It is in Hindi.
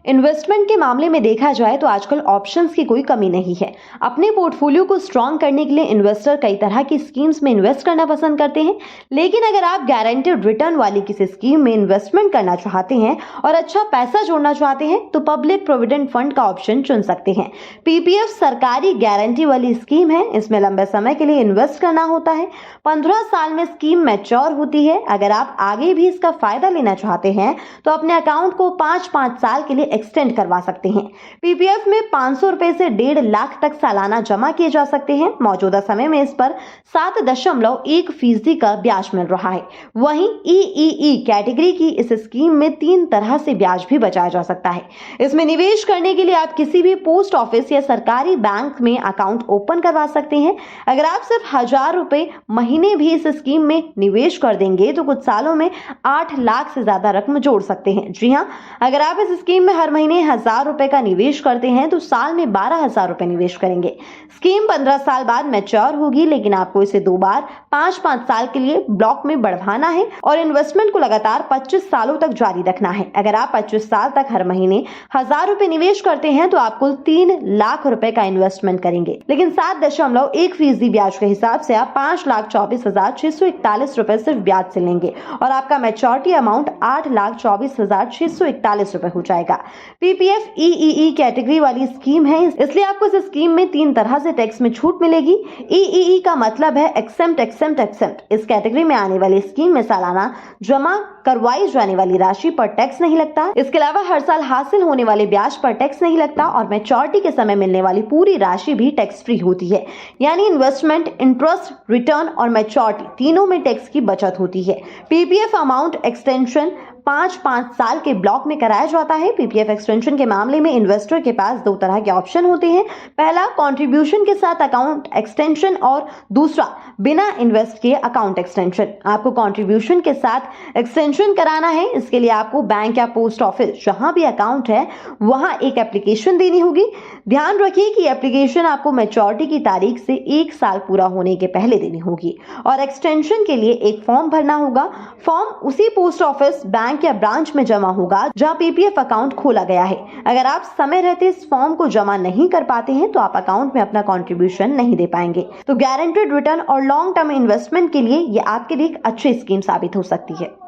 इन्वेस्टमेंट के मामले में देखा जाए तो आजकल ऑप्शंस की कोई कमी नहीं है। अपने पोर्टफोलियो को स्ट्रॉन्ग करने के लिए इन्वेस्टर कई तरह की स्कीम्स में इन्वेस्ट करना पसंद करते हैं, लेकिन अगर आप गारंटेड रिटर्न वाली किसी स्कीम में इन्वेस्टमेंट करना चाहते हैं और अच्छा पैसा जोड़ना चाहते हैं तो पब्लिक प्रोविडेंट फंड का ऑप्शन चुन सकते हैं। पीपीएफ सरकारी गारंटी वाली स्कीम है। इसमें लंबे समय के लिए इन्वेस्ट करना होता है। 15 साल में स्कीम मैच्योर होती है। अगर आप आगे भी इसका फायदा लेना चाहते हैं तो अपने अकाउंट को 5-5 साल के लिए एक्सटेंड करवा सकते हैं। पीपीएफ में 500 रुपए से 1.5 लाख तक सालाना जमा किए जा सकते हैं। मौजूदा समय में इस पर 7.1% का ब्याज मिल रहा है। वहीं ईईई कैटेगरी की इस स्कीम में 3 तरह से ब्याज भी बचाया जा सकता है। इसमें निवेश करने के लिए आप किसी भी पोस्ट ऑफिस या सरकारी बैंक में अकाउंट ओपन करवा सकते हैं। अगर आप सिर्फ 1000 रुपए महीने भी इस स्कीम में निवेश कर देंगे तो कुछ सालों में 8 लाख से ज्यादा रकम जोड़ सकते हैं। जी हाँ, अगर आप इस स्कीम में हर महीने 1000 रुपए का निवेश करते हैं तो साल में 12,000 रुपए निवेश करेंगे। स्कीम 15 साल बाद मैच्योर होगी, लेकिन आपको इसे 2 बार 5-5 साल के लिए ब्लॉक में बढ़वाना है और इन्वेस्टमेंट को लगातार 25 सालों तक जारी रखना है। अगर आप 25 साल तक हर महीने 1000 रुपए निवेश करते हैं तो आप कुल 3 लाख रुपए का इन्वेस्टमेंट करेंगे, लेकिन 7.1% ब्याज के हिसाब से आप 5,24,641 रुपए सिर्फ ब्याज से लेंगे और आपका मैच्योरिटी अमाउंट 8,24,641 रुपए हो जाएगा। पीपीएफ ईईई कैटेगरी वाली स्कीम है, इसलिए आपको इस स्कीम में 3 तरह से टैक्स में छूट मिलेगी। ईईई का मतलब है एक्सेम्प्ट एक्सेम्प्ट एक्सेम्प्ट। इस कैटेगरी में आने वाली स्कीम में सालाना जमा करवाई जाने वाली राशि पर टैक्स नहीं लगता। इसके अलावा हर साल हासिल होने वाले ब्याज पर टैक्स नहीं लगता और मैच्योरिटी के समय मिलने वाली पूरी राशि भी टैक्स फ्री होती है। यानी इन्वेस्टमेंट, इंटरेस्ट, रिटर्न और मैच्योरिटी तीनों में टैक्स की बचत होती है। पीपीएफ अमाउंट एक्सटेंशन 5-5 साल के ब्लॉक में कराया जाता है। पीपीएफ एक्सटेंशन के मामले में इन्वेस्टर के पास 2 तरह के ऑप्शन होते हैं। पहला, कंट्रीब्यूशन के साथ अकाउंट एक्सटेंशन और दूसरा, बिना इन्वेस्ट किए अकाउंट एक्सटेंशन। आपको कंट्रीब्यूशन के साथ एक्सटेंशन कराना है। इसके लिए आपको बैंक या पोस्ट ऑफिस जहां भी अकाउंट है वहां एक एप्लीकेशन देनी होगी। ध्यान रखिए कि एप्लीकेशन आपको मैच्योरिटी की तारीख से 1 साल पूरा होने के पहले देनी होगी और एक्सटेंशन के लिए एक फॉर्म भरना होगा। फॉर्म उसी पोस्ट ऑफिस, बैंक या ब्रांच में जमा होगा जहां पीपीएफ अकाउंट खोला गया है। अगर आप समय रहते इस फॉर्म को जमा नहीं कर पाते हैं तो आप अकाउंट में अपना कंट्रीब्यूशन नहीं दे पाएंगे। तो गारंटेड रिटर्न और लॉन्ग टर्म इन्वेस्टमेंट के लिए ये आपके लिए एक अच्छी स्कीम साबित हो सकती है।